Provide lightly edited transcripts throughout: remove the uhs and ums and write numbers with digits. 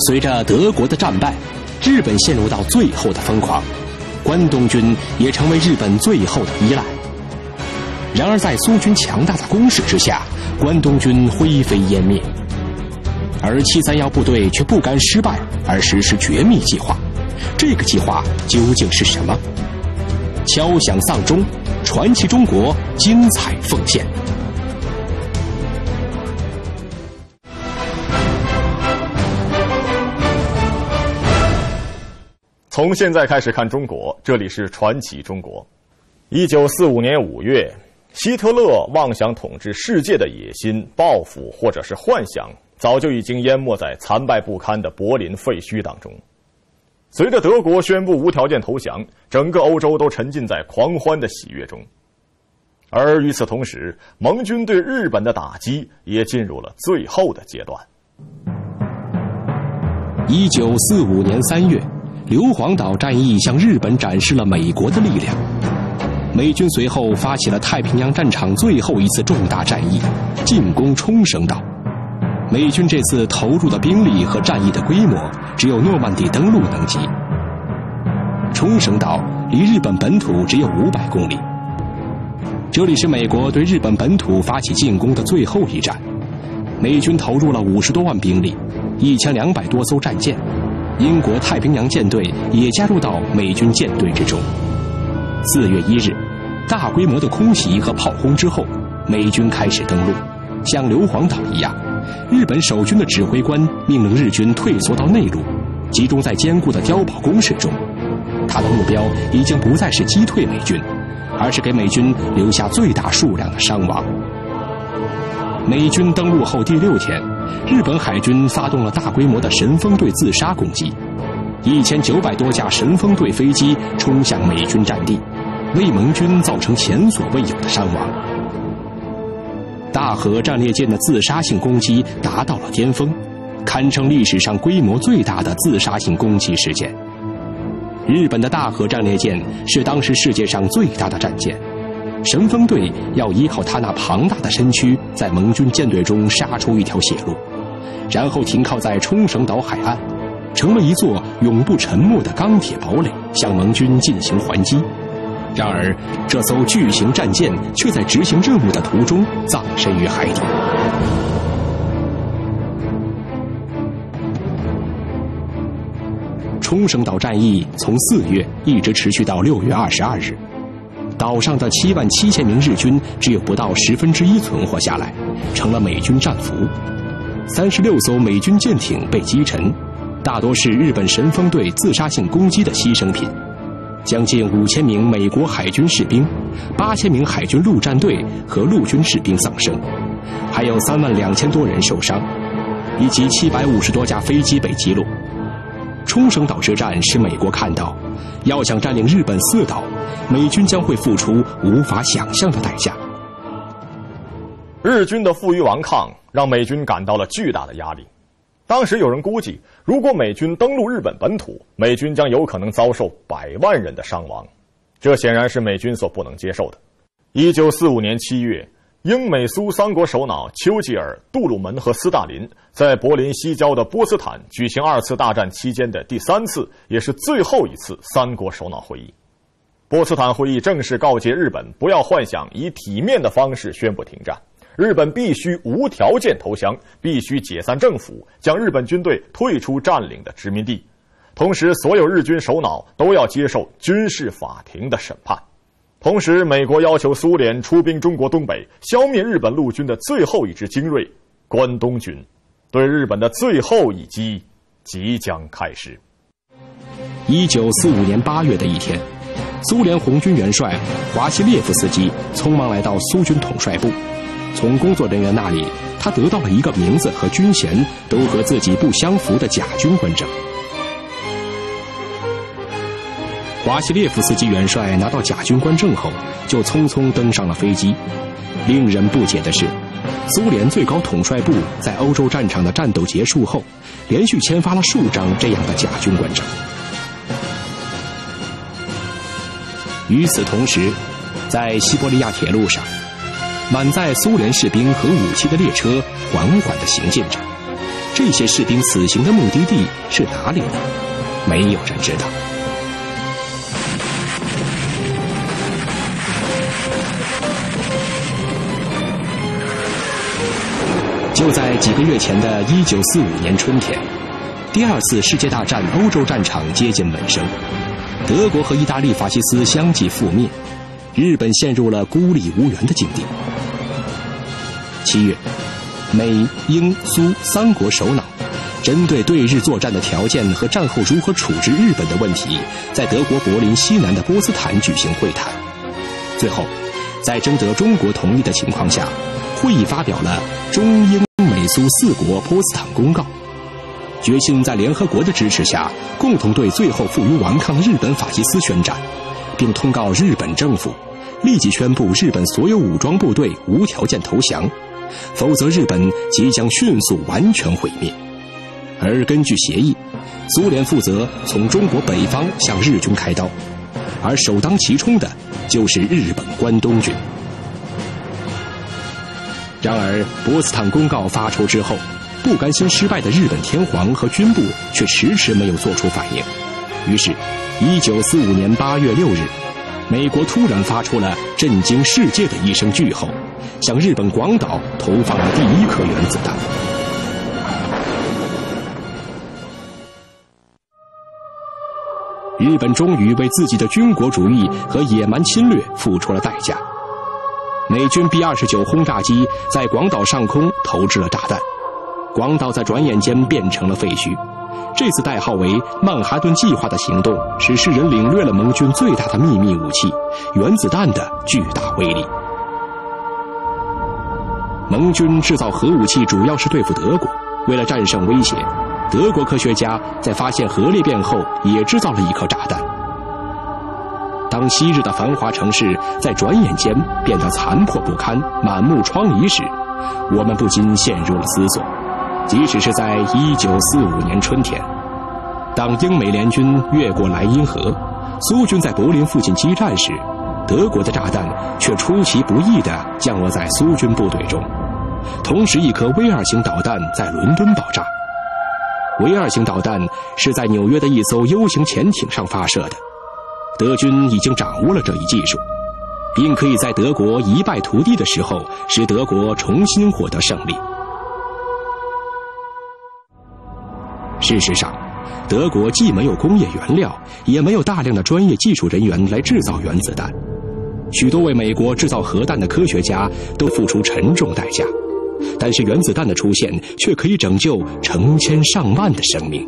随着德国的战败，日本陷入到最后的疯狂，关东军也成为日本最后的依赖。然而在苏军强大的攻势之下，关东军灰飞烟灭。而731部队却不甘失败而实施绝密计划，这个计划究竟是什么？敲响丧钟，传奇中国精彩奉献。从现在开始看中国，这里是传奇中国。1945年5月，希特勒妄想统治世界的野心、抱负或者是幻想，早就已经淹没在残败不堪的柏林废墟当中。随着德国宣布无条件投降，整个欧洲都沉浸在狂欢的喜悦中。而与此同时，盟军对日本的打击也进入了最后的阶段。1945年3月，硫磺岛战役向日本展示了美国的力量。美军随后发起了太平洋战场最后一次重大战役，进攻冲绳岛。美军这次投入的兵力和战役的规模，只有诺曼底登陆能及。冲绳岛离日本本土只有500公里。这里是美国对日本本土发起进攻的最后一战。美军投入了50多万兵力，1200多艘战舰，英国太平洋舰队也加入到美军舰队之中。4月1日，大规模的空袭和炮轰之后，美军开始登陆。像硫磺岛一样，日本守军的指挥官命令日军退缩到内陆，集中在坚固的碉堡工事中。他的目标已经不再是击退美军，而是给美军留下最大数量的伤亡。美军登陆后第6天，日本海军发动了大规模的神风队自杀攻击，1900多架神风队飞机冲向美军战地，为盟军造成前所未有的伤亡。大和战列舰的自杀性攻击达到了巅峰，堪称历史上规模最大的自杀性攻击事件。日本的大和战列舰是当时世界上最大的战舰，神风队要依靠它那庞大的身躯，在盟军舰队中杀出一条血路，然后停靠在冲绳岛海岸，成了一座永不沉没的钢铁堡垒，向盟军进行还击。然而，这艘巨型战舰却在执行任务的途中葬身于海底。冲绳岛战役从4月一直持续到6月22日，岛上的77000名日军只有不到1/10存活下来，成了美军战俘。36艘美军舰艇被击沉，大多是日本神风队自杀性攻击的牺牲品。将近5000名美国海军士兵、8000名海军陆战队和陆军士兵丧生，还有32000多人受伤，以及750多架飞机被击落。冲绳岛之战使美国看到，要想占领日本4岛，美军将会付出无法想象的代价。日军的负隅顽抗让美军感到了巨大的压力。当时有人估计，如果美军登陆日本本土，美军将有可能遭受100万人的伤亡，这显然是美军所不能接受的。1945年7月，英美苏3国首脑丘吉尔、杜鲁门和斯大林在柏林西郊的波茨坦举行2次大战期间的第3次，也是最后一次3国首脑会议。波茨坦会议正式告诫日本不要幻想以体面的方式宣布停战，日本必须无条件投降，必须解散政府，将日本军队退出占领的殖民地。同时，所有日军首脑都要接受军事法庭的审判。同时，美国要求苏联出兵中国东北，消灭日本陆军的最后一支精锐——关东军。对日本的最后一击即将开始。1945年8月的一天，苏联红军元帅华西列夫斯基匆忙来到苏军统帅部。从工作人员那里，他得到了一个名字和军衔都和自己不相符的甲军官证。华西列夫斯基元帅拿到甲军官证后，就匆匆登上了飞机。令人不解的是，苏联最高统帅部在欧洲战场的战斗结束后，连续签发了数张这样的甲军官证。与此同时，在西伯利亚铁路上，满载苏联士兵和武器的列车缓缓地行进着，这些士兵此行的目的地是哪里呢？没有人知道。就在几个月前的1945年春天，第二次世界大战欧洲战场接近尾声，德国和意大利法西斯相继覆灭，日本陷入了孤立无援的境地。7月，美、英、苏三国首脑针对对日作战的条件和战后如何处置日本的问题，在德国柏林西南的波茨坦举行会谈。最后，在征得中国同意的情况下，会议发表了中英美苏4国波茨坦公告，决心在联合国的支持下，共同对最后负隅顽抗的日本法西斯宣战，并通告日本政府立即宣布日本所有武装部队无条件投降，否则日本即将迅速完全毁灭。而根据协议，苏联负责从中国北方向日军开刀，而首当其冲的就是日本关东军。然而，波茨坦公告发出之后，不甘心失败的日本天皇和军部却迟迟没有做出反应。于是，1945年8月6日，美国突然发出了震惊世界的一声巨吼，向日本广岛投放了第1颗原子弹。日本终于为自己的军国主义和野蛮侵略付出了代价。美军 B-29 轰炸机在广岛上空投掷了炸弹，广岛在转眼间变成了废墟。这次代号为曼哈顿计划的行动，使世人领略了盟军最大的秘密武器——原子弹的巨大威力。盟军制造核武器主要是对付德国，为了战胜威胁，德国科学家在发现核裂变后也制造了一颗炸弹。当昔日的繁华城市在转眼间变得残破不堪、满目疮痍时，我们不禁陷入了思索。即使是在1945年春天，当英美联军越过莱茵河，苏军在柏林附近激战时，德国的炸弹却出其不意地降落在苏军部队中。同时，一颗V2型导弹在伦敦爆炸。V2型导弹是在纽约的一艘 U 型潜艇上发射的。德军已经掌握了这一技术，并可以在德国一败涂地的时候，使德国重新获得胜利。事实上，德国既没有工业原料，也没有大量的专业技术人员来制造原子弹。许多为美国制造核弹的科学家都付出沉重代价，但是原子弹的出现却可以拯救成千上万的生命。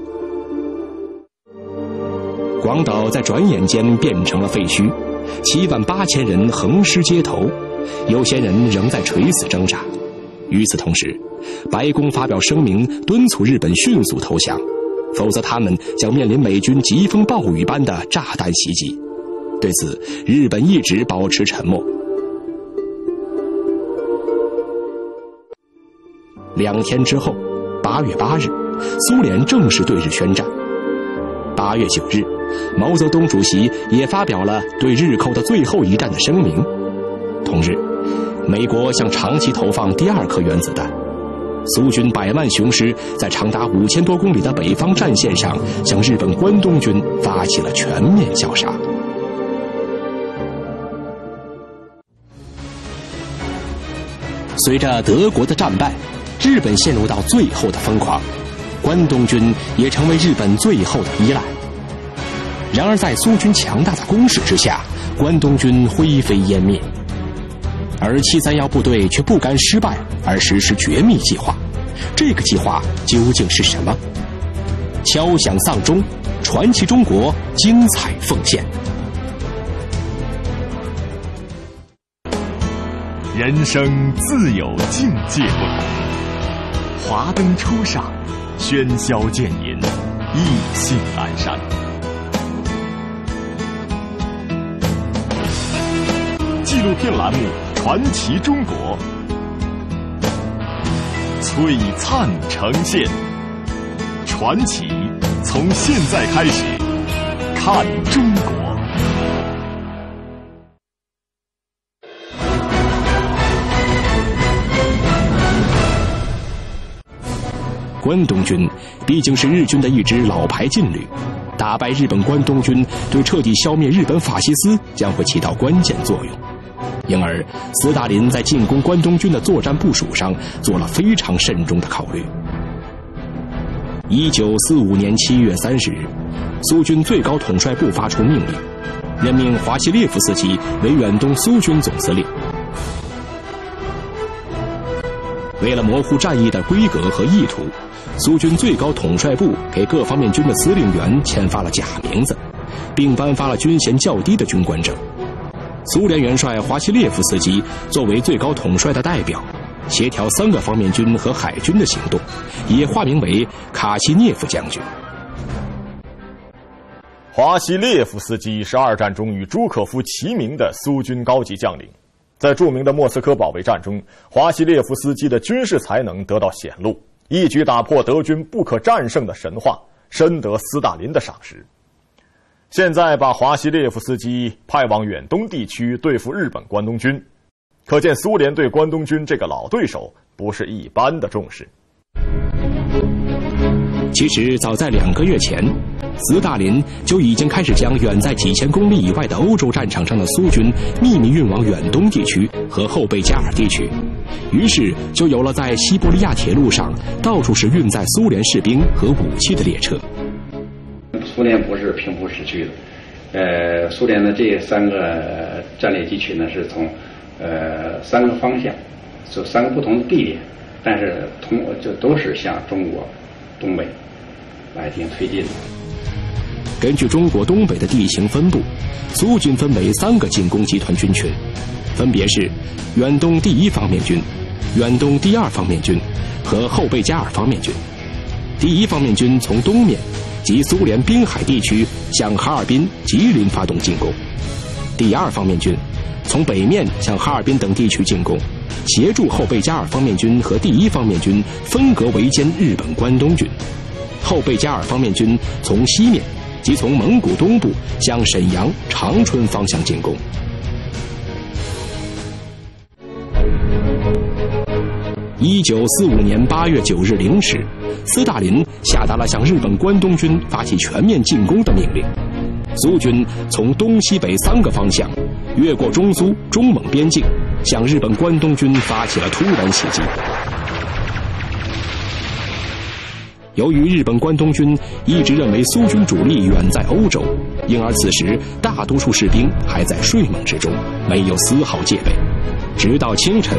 广岛在转眼间变成了废墟，78000人横尸街头，有些人仍在垂死挣扎。与此同时，白宫发表声明敦促日本迅速投降，否则他们将面临美军疾风暴雨般的炸弹袭击。对此，日本一直保持沉默。2天之后，8月8日，苏联正式对日宣战。8月9日，毛泽东主席也发表了对日寇的最后一战的声明。同日，美国向长崎投放第2颗原子弹。苏军100万雄师在长达5000多公里的北方战线上，向日本关东军发起了全面绞杀。随着德国的战败，日本陷入到最后的疯狂，关东军也成为日本最后的依赖。然而在苏军强大的攻势之下，关东军灰飞烟灭。而731部队却不甘失败，而实施绝密计划。这个计划究竟是什么？敲响丧钟，传奇中国精彩奉献。人生自有境界不同，华灯初上，喧嚣渐隐，意兴阑珊。纪录片栏目《传奇中国》，璀璨呈现。传奇从现在开始，看中国。关东军毕竟是日军的一支老牌劲旅，打败日本关东军对彻底消灭日本法西斯将会起到关键作用。因而斯大林在进攻关东军的作战部署上做了非常慎重的考虑。1945年7月30日，苏军最高统帅部发出命令，任命华西列夫斯基为远东苏军总司令。为了模糊战役的规格和意图，苏军最高统帅部给各方面军的司令员签发了假名字，并颁发了军衔较低的军官证。苏联元帅华西列夫斯基作为最高统帅的代表，协调3个方面军和海军的行动，也化名为卡西涅夫将军。华西列夫斯基是2战中与朱可夫齐名的苏军高级将领。在著名的莫斯科保卫战中，华西列夫斯基的军事才能得到显露，一举打破德军不可战胜的神话，深得斯大林的赏识。现在把华西列夫斯基派往远东地区对付日本关东军，可见苏联对关东军这个老对手不是一般的重视。其实早在2个月前，斯大林就已经开始将远在几千公里以外的欧洲战场上的苏军秘密运往远东地区和后贝加尔地区，于是就有了在西伯利亚铁路上到处是运载苏联士兵和武器的列车。苏联不是平铺直叙的，苏联的这3个战略地区呢是从3个方向，就3个不同的地点，但是就都是向中国东北来进行推进的。根据中国东北的地形分布，苏军分为3个进攻集团军群，分别是远东第1方面军、远东第2方面军和后贝加尔方面军。第1方面军从东面及苏联滨海地区向哈尔滨、吉林发动进攻，第2方面军从北面向哈尔滨等地区进攻，协助后贝加尔方面军和第1方面军分隔围歼日本关东军。后贝加尔方面军从西面即从蒙古东部向沈阳、长春方向进攻。1945年8月9日0时，斯大林下达了向日本关东军发起全面进攻的命令。苏军从东西北3个方向越过中苏、中蒙边境，向日本关东军发起了突然袭击。由于日本关东军一直认为苏军主力远在欧洲，因而此时大多数士兵还在睡梦之中，没有丝毫戒备。直到清晨，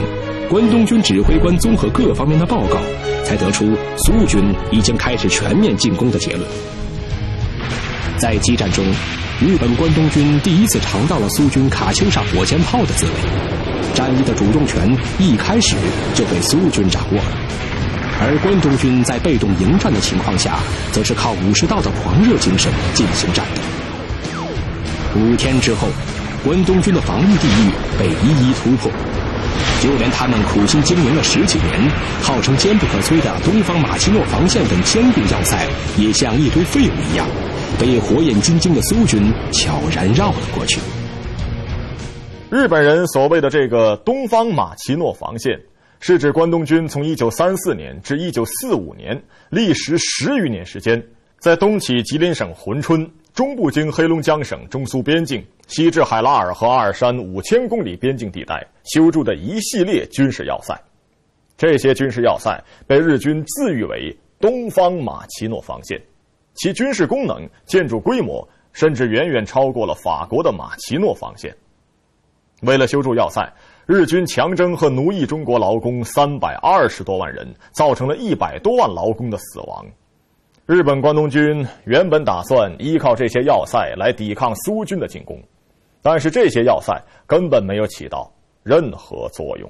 关东军指挥官综合各方面的报告，才得出苏军已经开始全面进攻的结论。在激战中，日本关东军第一次尝到了苏军卡秋莎火箭炮的滋味，战役的主动权一开始就被苏军掌握了。而关东军在被动迎战的情况下，则是靠武士道的狂热精神进行战斗。5天之后，关东军的防御地域被一一突破，就连他们苦心经营了10几年，号称坚不可摧的东方马奇诺防线等坚固要塞，也像一堆废物一样，被火眼金睛的苏军悄然绕了过去。日本人所谓的这个东方马奇诺防线，是指关东军从1934年至1945年历时10余年时间，在东起吉林省珲春，中部经黑龙江省中苏边境，西至海拉尔和阿尔山5000公里边境地带修筑的一系列军事要塞。这些军事要塞被日军自誉为东方马奇诺防线，其军事功能、建筑规模甚至远远超过了法国的马奇诺防线。为了修筑要塞，日军强征和奴役中国劳工320多万人，造成了100多万劳工的死亡。日本关东军原本打算依靠这些要塞来抵抗苏军的进攻，但是这些要塞根本没有起到任何作用。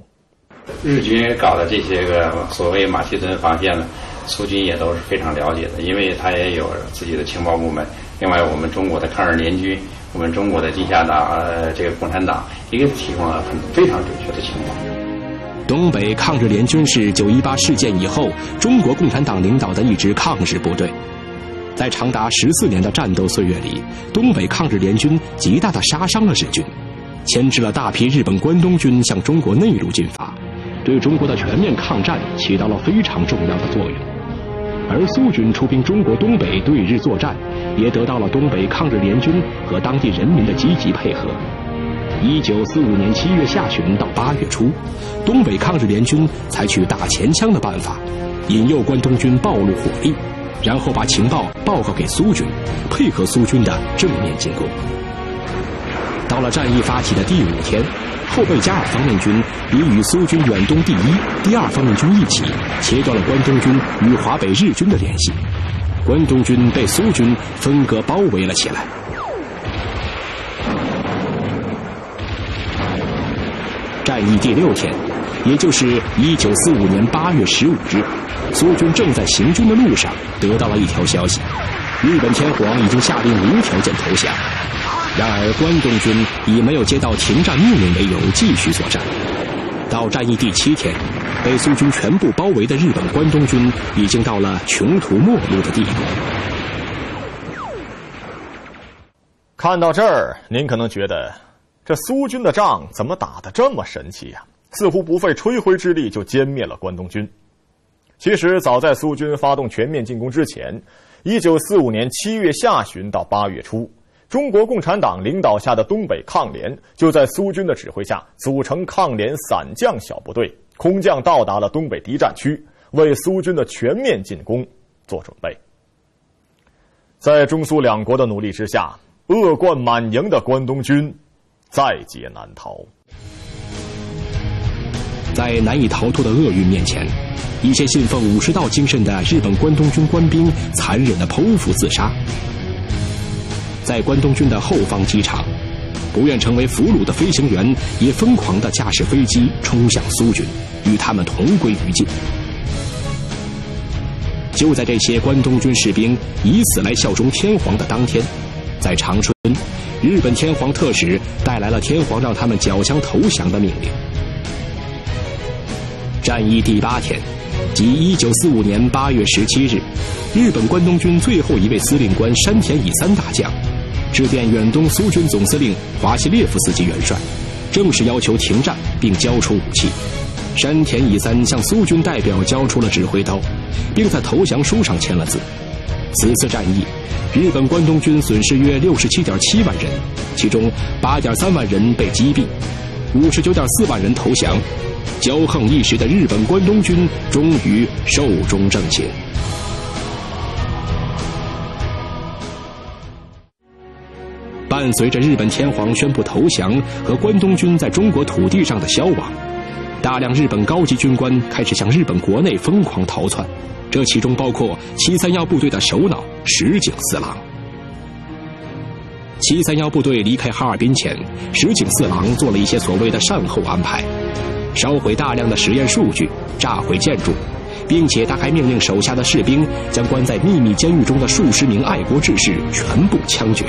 日军搞的这些个所谓马其顿防线呢，苏军也都是非常了解的，因为他也有自己的情报部门。另外，我们中国的抗日联军，我们中国的地下党，这个共产党也给提供了非常准确的情报。东北抗日联军是9·18事件以后中国共产党领导的一支抗日部队。在长达14年的战斗岁月里，东北抗日联军极大地杀伤了日军，牵制了大批日本关东军向中国内陆进发，对中国的全面抗战起到了非常重要的作用。而苏军出兵中国东北对日作战，也得到了东北抗日联军和当地人民的积极配合。1945年7月下旬到8月初，东北抗日联军采取打前枪的办法，引诱关东军暴露火力，然后把情报报告给苏军，配合苏军的正面进攻。到了战役发起的第5天，后备加尔方面军已与苏军远东第1、第2方面军一起切断了关东军与华北日军的联系，关东军被苏军分割包围了起来。战役第6天，也就是1945年8月15日，苏军正在行军的路上得到了一条消息，日本天皇已经下令无条件投降。然而关东军以没有接到停战命令为由继续作战。到战役第7天，被苏军全部包围的日本关东军已经到了穷途末路的地步。看到这儿，您可能觉得这苏军的仗怎么打得这么神奇呀？似乎不费吹灰之力就歼灭了关东军。其实早在苏军发动全面进攻之前，1945年7月下旬到8月初，中国共产党领导下的东北抗联就在苏军的指挥下组成抗联散将小部队，空降到达了东北敌占区，为苏军的全面进攻做准备。在中苏两国的努力之下，恶贯满盈的关东军在劫难逃。在难以逃脱的厄运面前，一些信奉武士道精神的日本关东军官兵残忍地剖腹自杀。在关东军的后方机场，不愿成为俘虏的飞行员也疯狂地驾驶飞机冲向苏军，与他们同归于尽。就在这些关东军士兵以此来效忠天皇的当天，在长春，日本天皇特使带来了天皇让他们缴枪投降的命令。战役第8天，即1945年8月17日，日本关东军最后一位司令官山田乙三大将致电远东苏军总司令华西列夫斯基元帅，正式要求停战并交出武器。山田乙三向苏军代表交出了指挥刀，并在投降书上签了字。此次战役，日本关东军损失约67.7万人，其中8.3万人被击毙，59.4万人投降。骄横一时的日本关东军终于寿终正寝。伴随着日本天皇宣布投降和关东军在中国土地上的消亡，大量日本高级军官开始向日本国内疯狂逃窜，这其中包括731部队的首脑石井四郎。731部队离开哈尔滨前，石井四郎做了一些所谓的善后安排，烧毁大量的实验数据，炸毁建筑，并且他还命令手下的士兵将关在秘密监狱中的数十名爱国志士全部枪决。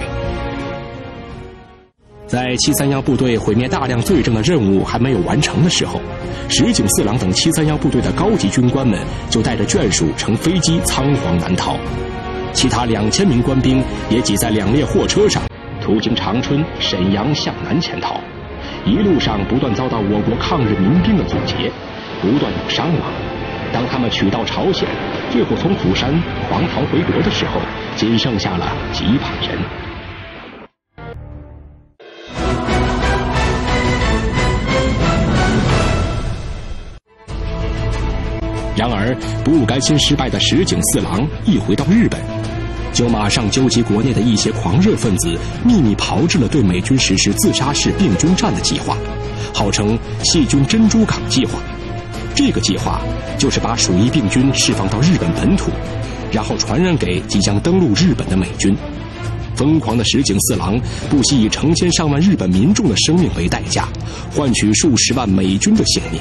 在731部队毁灭大量罪证的任务还没有完成的时候，石井四郎等731部队的高级军官们就带着眷属乘飞机仓皇南逃，其他2000名官兵也挤在2列货车上，途经长春、沈阳向南潜逃，一路上不断遭到我国抗日民兵的阻截，不断有伤亡。当他们取到朝鲜，最后从釜山狂逃回国的时候，仅剩下了几百人。然而，不甘心失败的石井四郎一回到日本，就马上纠集国内的一些狂热分子，秘密炮制了对美军实施自杀式并军战的计划，号称细菌珍珠港计划。这个计划就是把鼠疫病菌释放到日本本土，然后传染给即将登陆日本的美军。疯狂的石井四郎不惜以成千上万日本民众的生命为代价，换取数十万美军的性命。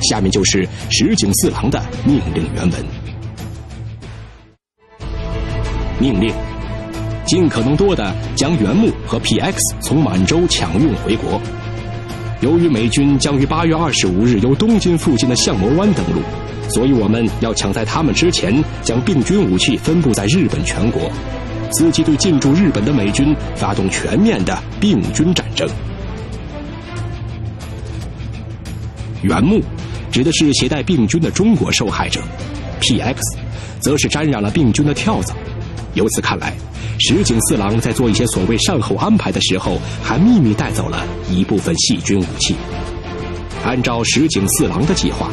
下面就是石井四郎的命令原文。命令：尽可能多地将原木和 PX 从满洲抢运回国。由于美军将于8月25日由东京附近的相模湾登陆，所以我们要抢在他们之前将病菌武器分布在日本全国，伺机对进驻日本的美军发动全面的病菌战争。原木指的是携带病菌的中国受害者， PX 则是沾染了病菌的跳蚤。由此看来，石井四郎在做一些所谓善后安排的时候，还秘密带走了一部分细菌武器。按照石井四郎的计划，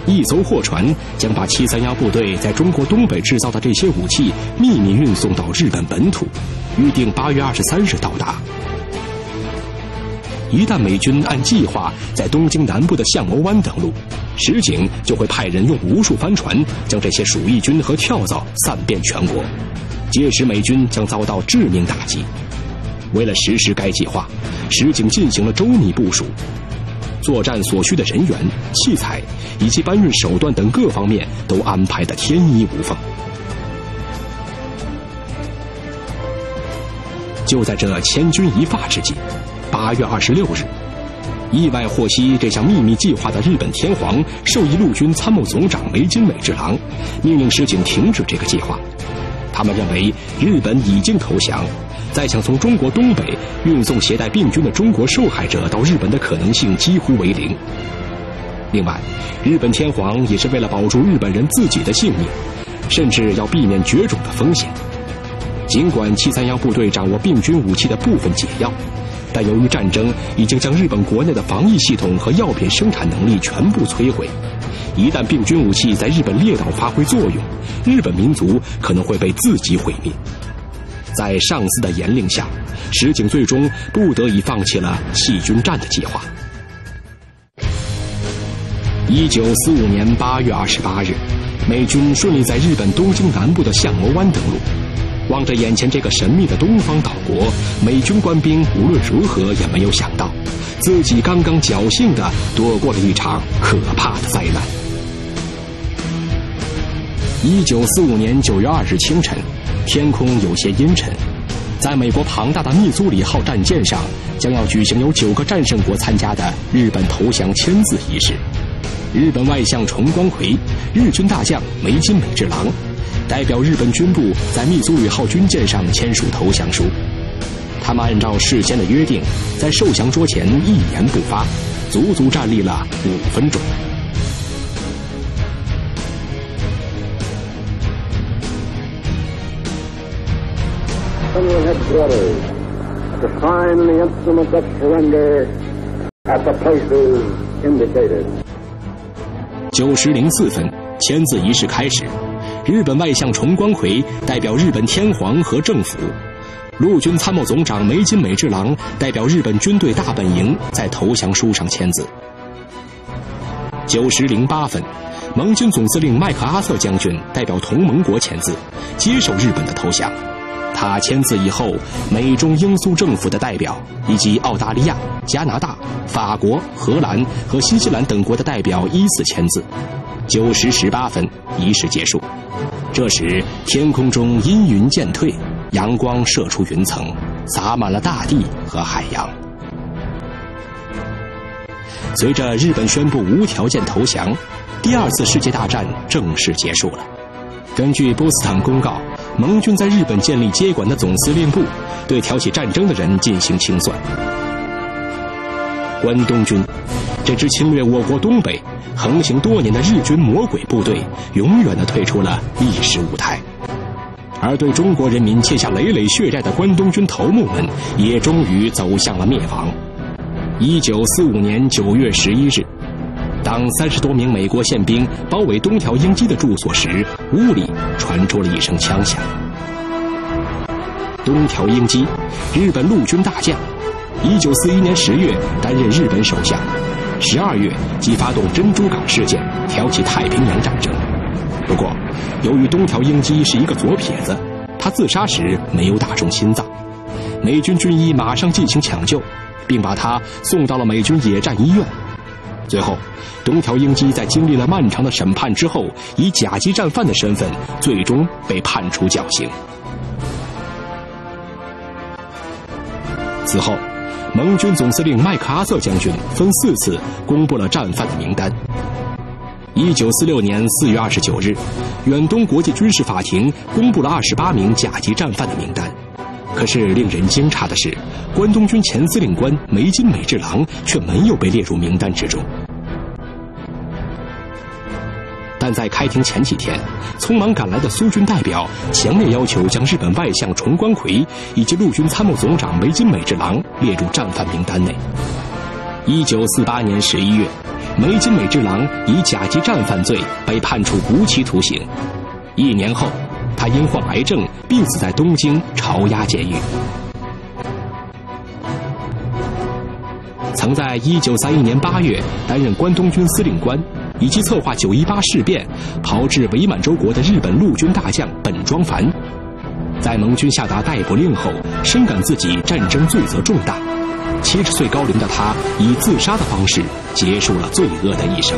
一艘货船将把731部队在中国东北制造的这些武器秘密运送到日本本土，预定8月23日到达。一旦美军按计划在东京南部的相模湾登陆，石井就会派人用无数帆船将这些鼠疫菌和跳蚤散遍全国，届时美军将遭到致命打击。为了实施该计划，石井进行了周密部署，作战所需的人员、器材以及搬运手段等各方面都安排得天衣无缝。就在这千钧一发之际，8月26日，意外获悉这项秘密计划的日本天皇授意陆军参谋总长梅津美治郎命令石井停止这个计划。他们认为日本已经投降，再想从中国东北运送携带病菌的中国受害者到日本的可能性几乎为零。另外，日本天皇也是为了保住日本人自己的性命，甚至要避免绝种的风险。尽管731部队掌握病菌武器的部分解药，但由于战争已经将日本国内的防疫系统和药品生产能力全部摧毁，一旦病菌武器在日本列岛发挥作用，日本民族可能会被自己毁灭。在上司的严令下，石井最终不得已放弃了细菌战的计划。1945年8月28日，美军顺利在日本东京南部的相模湾登陆。望着眼前这个神秘的东方岛国，美军官兵无论如何也没有想到，自己刚刚侥幸地躲过了一场可怕的灾难。1945年9月2日清晨，天空有些阴沉，在美国庞大的密苏里号战舰上，将要举行由9个战胜国参加的日本投降签字仪式。日本外相重光葵、日军大将梅津美治郎代表日本军部在密苏里号军舰上签署投降书。他们按照事先的约定，在受降桌前一言不发，足足站立了5分钟。Headquarters to sign the instrument of surrender at the places indicated. 9时04分，签字仪式开始。日本外相重光葵代表日本天皇和政府，陆军参谋总长梅津美治郎代表日本军队大本营在投降书上签字。9时08分，盟军总司令麦克阿瑟将军代表同盟国签字，接受日本的投降。他签字以后，美中英苏政府的代表以及澳大利亚、加拿大、法国、荷兰和新西兰等国的代表依次签字。9时18分，仪式结束。这时天空中阴云渐退，阳光射出云层，洒满了大地和海洋。随着日本宣布无条件投降，第2次世界大战正式结束了。根据波茨坦公告，盟军在日本建立接管的总司令部，对挑起战争的人进行清算。关东军，这支侵略我国东北、横行多年的日军魔鬼部队，永远地退出了历史舞台。而对中国人民欠下累累血债的关东军头目们，也终于走向了灭亡。1945年9月11日，当30多名美国宪兵包围东条英机的住所时，屋里传出了一声枪响。东条英机，日本陆军大将，1941年10月担任日本首相，12月即发动珍珠港事件，挑起太平洋战争。不过，由于东条英机是一个左撇子，他自杀时没有打中心脏，美军军医马上进行抢救，并把他送到了美军野战医院。最后，东条英机在经历了漫长的审判之后，以甲级战犯的身份，最终被判处绞刑。此后，盟军总司令麦克阿瑟将军分4次公布了战犯的名单。1946年4月29日，远东国际军事法庭公布了28名甲级战犯的名单。可是令人惊诧的是，关东军前司令官梅津美治郎却没有被列入名单之中。但在开庭前几天，匆忙赶来的苏军代表强烈要求将日本外相重光葵以及陆军参谋总长梅津美治郎列入战犯名单内。1948年11月，梅津美治郎以甲级战犯罪被判处无期徒刑。1年后，他因患癌症病死在东京朝鸭监狱。曾在1931年8月担任关东军司令官，以及策划9·18事变炮制伪满洲国的日本陆军大将本庄繁，在盟军下达逮捕令后，深感自己战争罪责重大。70岁高龄的他以自杀的方式结束了罪恶的一生。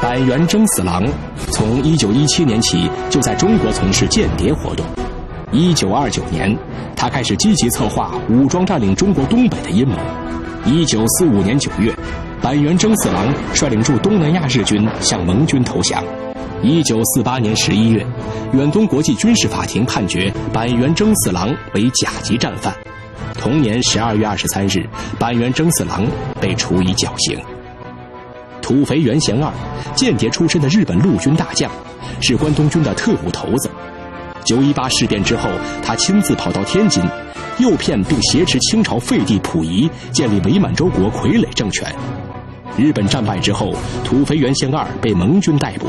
板垣征四郎从1917年起就在中国从事间谍活动。1929年，他开始积极策划武装占领中国东北的阴谋。1945年9月，板垣征四郎率领驻东南亚日军向盟军投降。1948年11月，远东国际军事法庭判决板垣征四郎为甲级战犯。同年12月23日，板垣征四郎被处以绞刑。土肥原贤二，间谍出身的日本陆军大将，是关东军的特务头子。9·18事变之后，他亲自跑到天津，诱骗并挟持清朝废帝溥仪，建立伪满洲国傀儡政权。日本战败之后，土肥原贤二被盟军逮捕，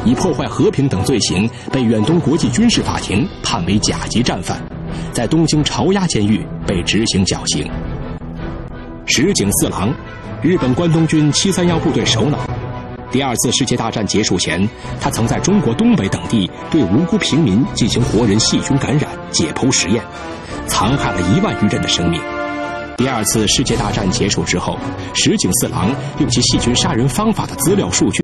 以破坏和平等罪行被远东国际军事法庭判为甲级战犯，在东京朝鸭监狱被执行绞刑。石井四郎，日本关东军731部队首脑。第2次世界大战结束前，他曾在中国东北等地对无辜平民进行活人细菌感染解剖实验，残害了1万余人的生命。第2次世界大战结束之后，石井四郎用其细菌杀人方法的资料数据